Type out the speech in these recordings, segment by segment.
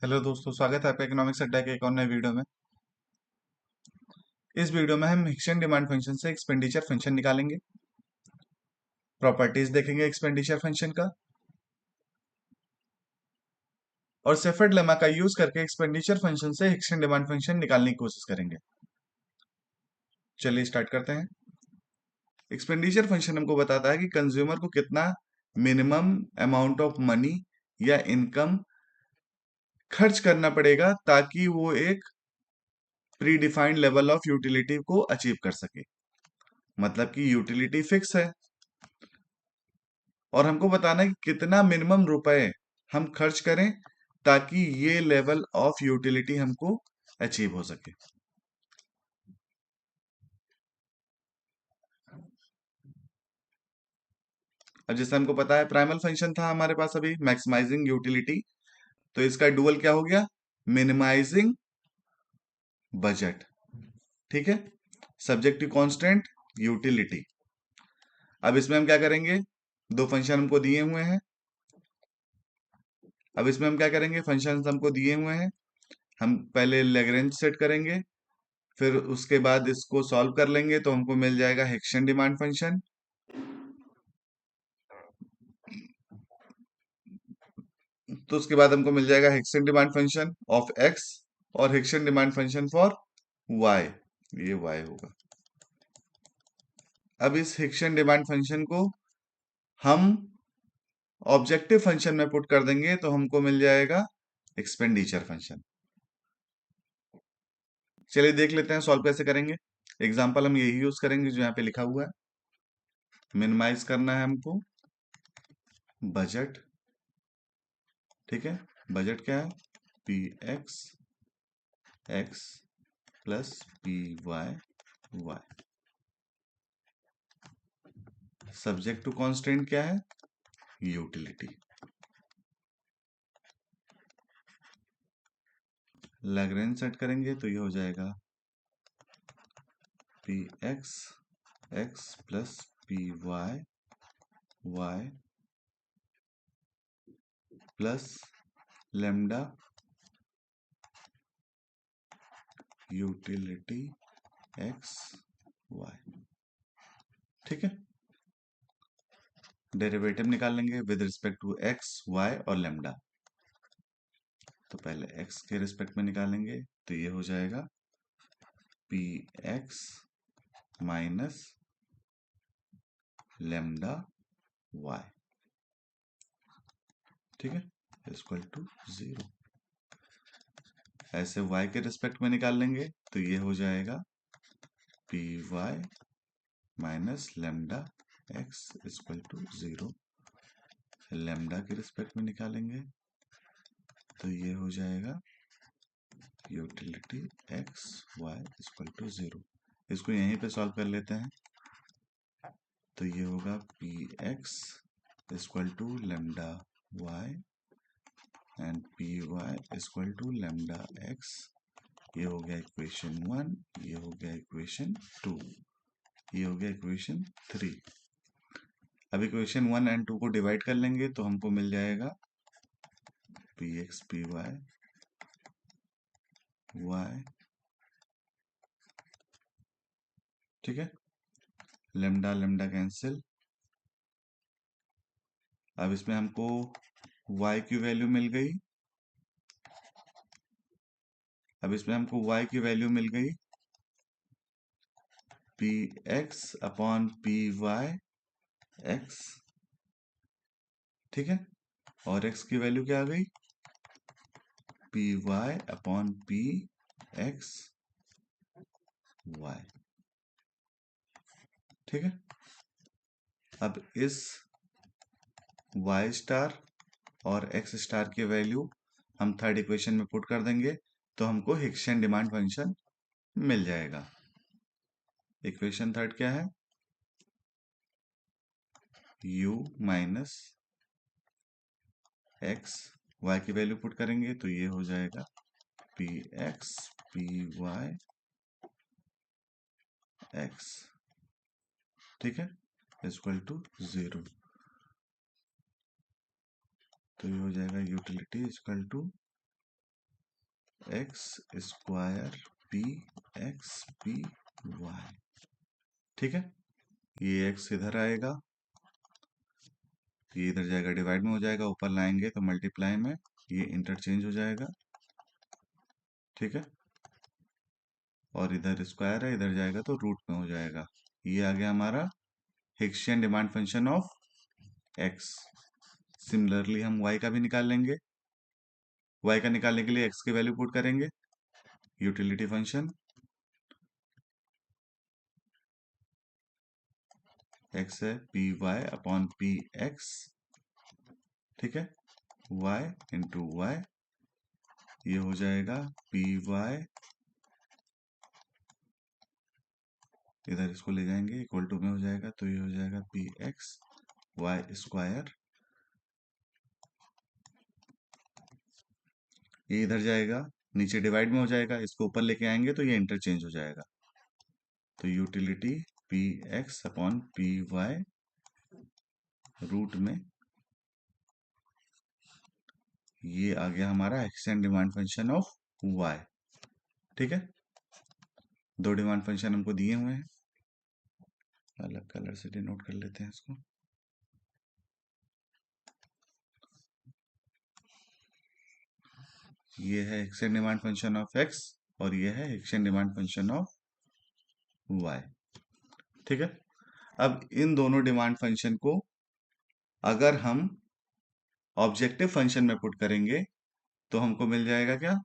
Hello दोस्तों, स्वागत है आपका इकोनॉमिक्स अड्डा के एक और नए वीडियो में। इस वीडियो में हम हिक्सन डिमांड फंक्शन से एक्सपेंडिचर फंक्शन निकालेंगे, प्रॉपर्टीज देखेंगे एक्सपेंडिचर फंक्शन का, और सेफर्ड लेमा का यूज करके एक्सपेंडिचर फंक्शन से हिक्सन डिमांड फंक्शन निकालने की कोशिश करेंगे। चलिए स्टार्ट करते हैं। एक्सपेंडिचर फंक्शन हमको बताता है कि कंज्यूमर को कितना मिनिमम अमाउंट ऑफ मनी या इनकम खर्च करना पड़ेगा ताकि वो एक pre defined level of utility को अचीव कर सके। मतलब कि यूटिलिटी फिक्स है और हमको बताना है कि कितना मिनिमम रुपए हम खर्च करें ताकि ये लेवल ऑफ यूटिलिटी हमको अचीव हो सके। अब जैसे हमको पता है प्राइमल फंक्शन था हमारे पास अभी मैक्सिमाइजिंग यूटिलिटी, तो इसका डुअल क्या हो गया, मिनिमाइजिंग बजट। ठीक है, सब्जेक्ट टू कांस्टेंट यूटिलिटी। अब इसमें हम क्या करेंगे, दो फंक्शन हमको दिए हुए हैं। अब इसमें हम क्या करेंगे, फंक्शन हमको दिए हुए हैं, हम पहले लैग्रेंज सेट करेंगे, फिर उसके बाद इसको सॉल्व कर लेंगे तो हमको मिल जाएगा हिक्सन डिमांड फंक्शन। तो उसके बाद हमको मिल जाएगा Hicksian demand function of X और Hicksian demand function for Y, ये वाई होगा। अब इस हिक्सन डिमांड फंक्शन को हम ऑब्जेक्टिव फंक्शन में पुट कर देंगे तो हमको मिल जाएगा एक्सपेंडिचर फंक्शन। चलिए देख लेते हैं सॉल्व कैसे करेंगे। एग्जाम्पल हम यही यूज करेंगे जो यहाँ पे लिखा हुआ है। मिनिमाइज करना है हमको बजट। ठीक है, बजट क्या है, P X X plus P Y Y. Subject to constant क्या है, यूटिलिटी। लैग्रेंज सेट करेंगे तो ये हो जाएगा P X X plus P Y Y plus lambda utility X Y. ठीक है, डेरिवेटिव निकाल लेंगे with respect to X Y और लेमडा। तो पहले एक्स के रिस्पेक्ट में निकालेंगे तो ये हो जाएगा P X minus lambda Y. ठीक है, इक्वल टू 0। ऐसे y के रिस्पेक्ट में निकाल लेंगे तो ये हो जाएगा P Y minus lambda X equal to 0। Lambda के रिस्पेक्ट में निकालेंगे तो ये हो जाएगा utility X Y equal to 0। इसको यहीं पे सॉल्व कर लेते हैं तो ये होगा P X equal to lambda Y and P Y equal to lambda X. ये हो गया इक्वेशन 1, ये हो गया इक्वेशन 2, ये हो गया इक्वेशन 3। अब इक्वेशन 1 एंड 2 को डिवाइड कर लेंगे तो हमको मिल जाएगा P X P Y Y. ठीक है, लेमडा लेमडा कैंसिल। अब इसमें हमको y की वैल्यू मिल गई। अब इसमें हमको y की वैल्यू मिल गई P X upon P Y X. ठीक है, और x की वैल्यू क्या आ गई, P Y upon P X Y. ठीक है, अब इस y स्टार और x स्टार की वैल्यू हम थर्ड इक्वेशन में पुट कर देंगे तो हमको हिक्सन डिमांड फंक्शन मिल जाएगा। इक्वेशन थर्ड क्या है, u माइनस एक्स, y की वैल्यू पुट करेंगे तो ये हो जाएगा P X P Y X. ठीक है, इक्वल टू 0। तो ये हो जाएगा utility equal to X square P X P Y. ठीक है, ये एक्स इधर आएगा, ये इधर जाएगा, डिवाइड में हो जाएगा, ऊपर लाएंगे तो मल्टीप्लाई में ये इंटरचेंज हो जाएगा। ठीक है, और इधर स्क्वायर है, इधर जाएगा तो रूट में हो जाएगा। ये आ गया हमारा Hicksian demand function of x. Similarly हम वाई का भी निकाल लेंगे। वाई का निकालने के लिए एक्स की वैल्यू पुट करेंगे, यूटिलिटी फंक्शन एक्स है P Y upon P X. ठीक है, y इंटू वाई, ये हो जाएगा पी वाई, इधर इसको ले जाएंगे इक्वल टू में हो जाएगा, तो ये हो जाएगा पी एक्स वाई स्क्वायर। ये इधर जाएगा, नीचे डिवाइड में हो जाएगा, इसको ऊपर लेके आएंगे तो ये इंटरचेंज हो जाएगा। तो utility P X upon P Y root में, ये आ गया हमारा extend demand function of Y. ठीक है, दो डिमांड फंक्शन हमको दिए हुए हैं, अलग कलर से डिनोट कर लेते हैं इसको। ये है extend demand function of X और ये है extend demand function of Y. ठीक है, अब इन दोनों डिमांड फंक्शन को अगर हम ऑब्जेक्टिव फंक्शन में पुट करेंगे तो हमको मिल जाएगा क्या,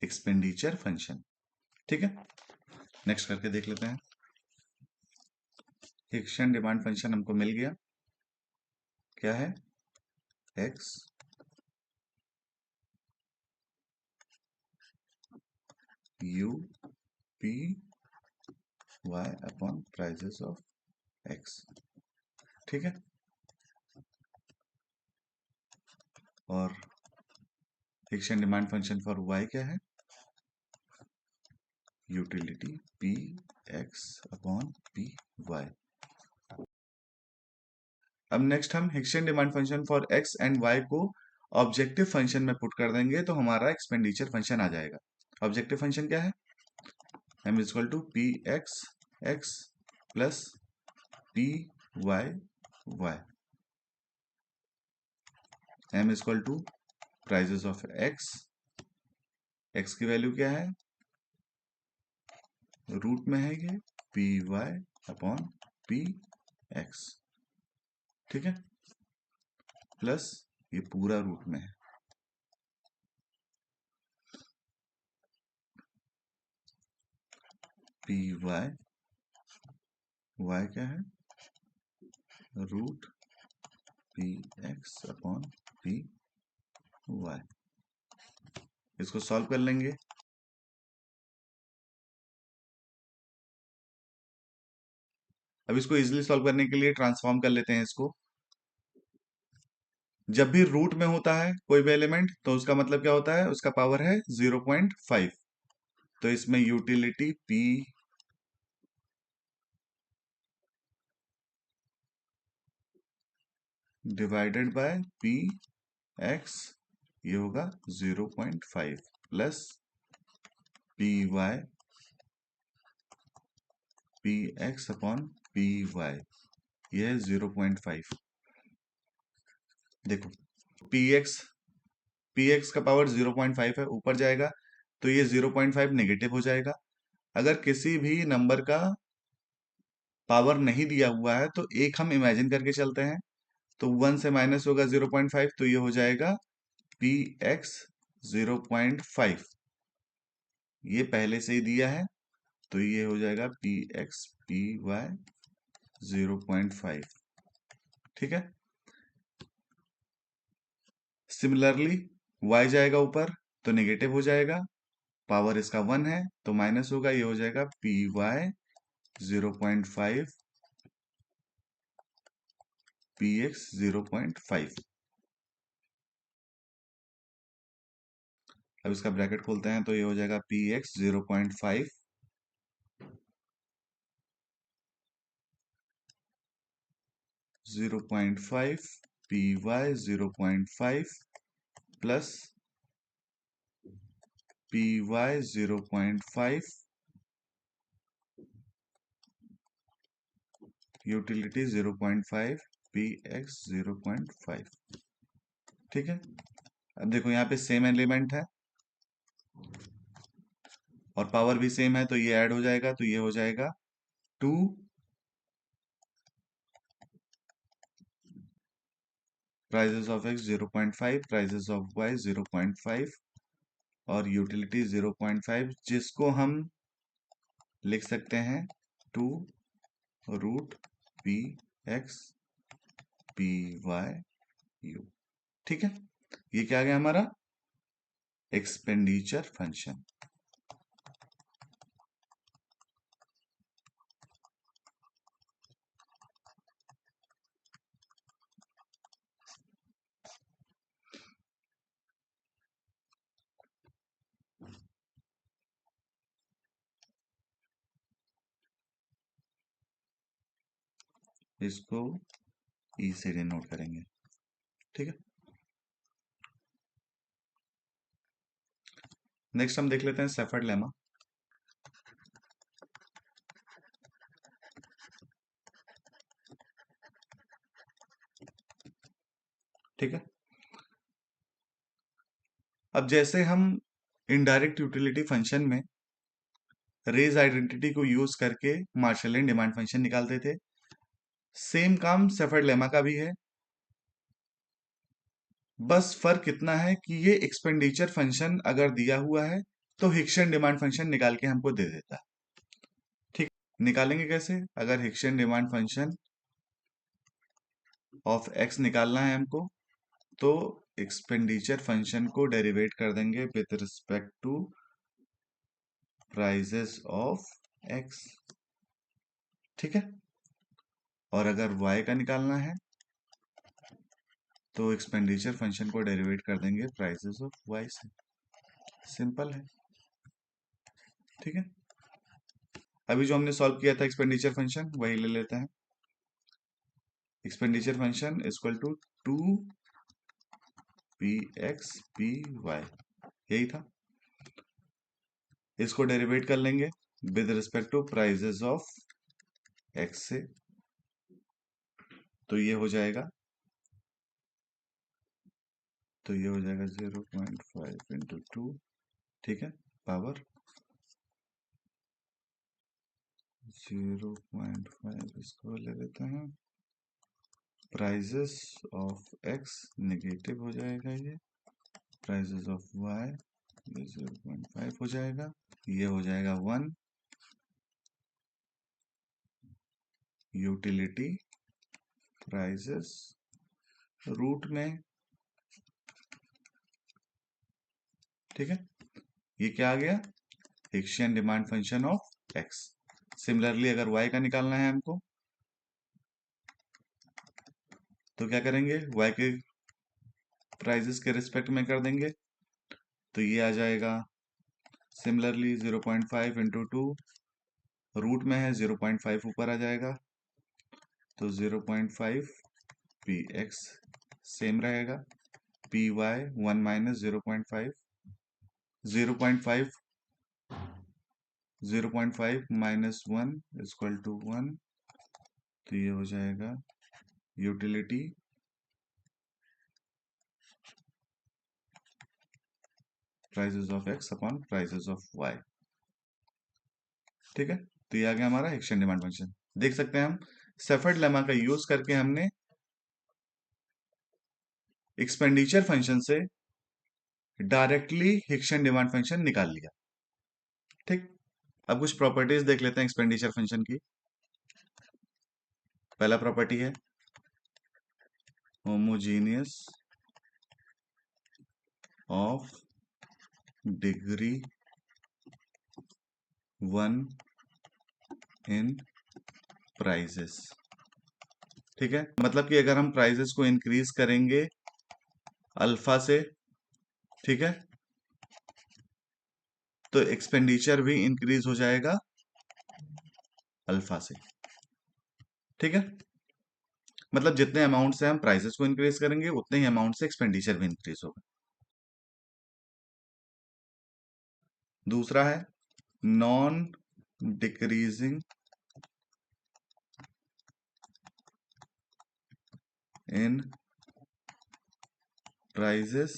एक्सपेंडिचर फंक्शन। ठीक है, नेक्स्ट करके देख लेते हैं। एक्शन डिमांड फंक्शन हमको मिल गया, क्या है, X U P Y upon prices of X. ठीक है, और action demand function for Y क्या है, utility P X upon P Y. अब नेक्स्ट हम Hicksian demand function for X and Y को ऑब्जेक्टिव फंक्शन में पुट कर देंगे तो हमारा एक्सपेंडिचर फंक्शन आ जाएगा। ऑब्जेक्टिव फंक्शन क्या है, m is equal to P X X plus P Y Y. m is equal to prices of X, X की वैल्यू क्या है, रूट में है ये P Y upon P X. ठीक है, प्लस ये पूरा रूट में है, पी वाई, वाई क्या है, root P X upon P Y. इसको सॉल्व कर लेंगे। अब इसको इजीली सॉल्व करने के लिए ट्रांसफॉर्म कर लेते हैं इसको। जब भी रूट में होता है कोई भी एलिमेंट तो उसका मतलब क्या होता है, उसका पावर है 0.5। तो इसमें utility p divided by P X, ये होगा 0.5 plus P Y P X upon P Y, ये है 0.5। देखो पी एक्स का पावर 0.5 है, ऊपर जाएगा तो ये 0.5 नेगेटिव हो जाएगा। अगर किसी भी नंबर का पावर नहीं दिया हुआ है तो एक हम इमेजिन करके चलते हैं, तो 1 से माइनस होगा 0.5, तो ये हो जाएगा पी एक्स 0.5, ये पहले से ही दिया है तो ये हो जाएगा पी एक्स पी वाई 0.5। ठीक है, सिमिलरली y जाएगा ऊपर तो नेगेटिव हो जाएगा, पावर इसका 1 है तो माइनस होगा, ये हो जाएगा पी वाई 0.5 पी एक्स 0.5। अब इसका ब्रैकेट खोलते हैं तो ये हो जाएगा P X 0.5 0.5 P Y 0.5 plus P Y 0.5, utility 0.5, P X 0.5। ठीक है, अब देखो यहाँ पे सेम एलिमेंट है और पावर भी सेम है, तो ये ऐड हो जाएगा, तो ये हो जाएगा 2 prices of X 0.5, prices of Y 0.5 और यूटिलिटी 0.5, जिसको हम लिख सकते हैं 2 root P X P Y U. ठीक है, ये क्या आ गया हमारा एक्सपेंडिचर फंक्शन। इसको ई से डिनोट करेंगे। ठीक है, नेक्स्ट हम देख लेते हैं सेफर्ड लेमा। ठीक है, अब जैसे हम इनडायरेक्ट यूटिलिटी फंक्शन में रेज आइडेंटिटी को यूज करके मार्शलियन डिमांड फंक्शन निकालते थे, सेम काम सेफर्ड लेमा का भी है। बस फर्क इतना है कि ये एक्सपेंडिचर फंक्शन अगर दिया हुआ है तो हिक्सन डिमांड फंक्शन निकाल के हमको दे देता है। ठीक, निकालेंगे कैसे? अगर Hickson demand function of x निकालना है हमको, तो एक्सपेंडिचर फंक्शन को डेरिवेट कर देंगे with respect to prices of X. ठीक है, और अगर y का निकालना है तो एक्सपेंडिचर फंक्शन को डेरिवेट कर देंगे प्राइसेस ऑफ y से। सिंपल है। ठीक है, अभी जो हमने सॉल्व किया था एक्सपेंडिचर फंक्शन वही ले लेते हैं। Expenditure function equal to 2 P X P Y, यही था। इसको डेरिवेट कर लेंगे with respect to prices of X से, तो ये हो जाएगा, तो ये हो जाएगा 0.5 इंटू 2। ठीक है, पावर 0.5, इसको ले लेते हैं। प्राइजेस ऑफ एक्स नेगेटिव हो जाएगा, ये प्राइजेस ऑफ वाई ये 0.5 हो जाएगा, ये हो जाएगा 1। यूटिलिटी प्राइजेस रूट में। ठीक है, ये क्या आ गया Hickson demand function of x. Similarly अगर y का निकालना है हमको, तो क्या करेंगे, y के प्राइजेस के रिस्पेक्ट में कर देंगे, तो ये आ जाएगा सिमिलरली 0.5 इंटू 2, रूट में है 0.5 ऊपर आ जाएगा, तो 0.5 पी एक्स सेम रहेगा, P Y 1 minus 0.5, 0.5 0.5 minus 1 equal to 1, तो ये हो जाएगा utility prices of X upon prices of Y. ठीक है, तो ये आ गया हमारा हिक्सन डिमांड फंक्शन। देख सकते हैं हम सेफर्ड लेमा का यूज करके हमने एक्सपेंडिचर फंक्शन से डायरेक्टली हिक्सन डिमांड फंक्शन निकाल लिया। ठीक, अब कुछ प्रॉपर्टीज देख लेते हैं एक्सपेंडिचर फंक्शन की। पहला प्रॉपर्टी है homogeneous of degree 1 in prices. ठीक है, मतलब कि अगर हम प्राइजेस को इंक्रीज करेंगे अल्फा से, ठीक है, तो एक्सपेंडिचर भी इंक्रीज हो जाएगा अल्फा से। ठीक है, मतलब जितने अमाउंट से हम प्राइसेस को इंक्रीज करेंगे उतने ही अमाउंट से एक्सपेंडिचर भी इंक्रीज होगा। दूसरा है non decreasing in prices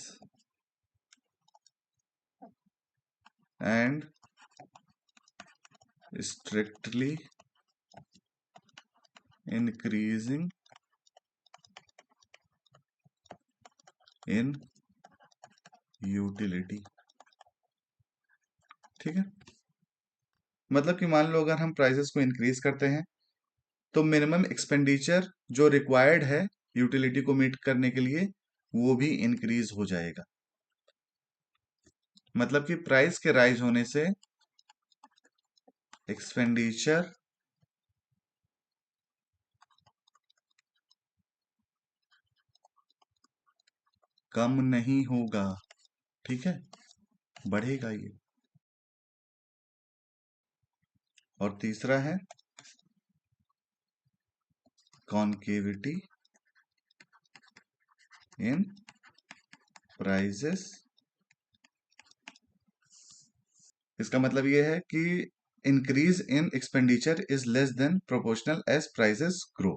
and strictly increasing in utility. ठीक है, मतलब कि मान लो अगर हम प्राइसेस को इंक्रीज करते हैं तो मिनिमम एक्सपेंडिचर जो रिक्वायर्ड है यूटिलिटी को मीट करने के लिए वो भी इंक्रीज हो जाएगा। मतलब कि प्राइस के राइज होने से एक्सपेंडिचर कम नहीं होगा, ठीक है, बढ़ेगा ये। और तीसरा है कॉन्केविटी इन प्राइसेस। इसका मतलब ये है कि increase in expenditure is less than proportional as prices grow.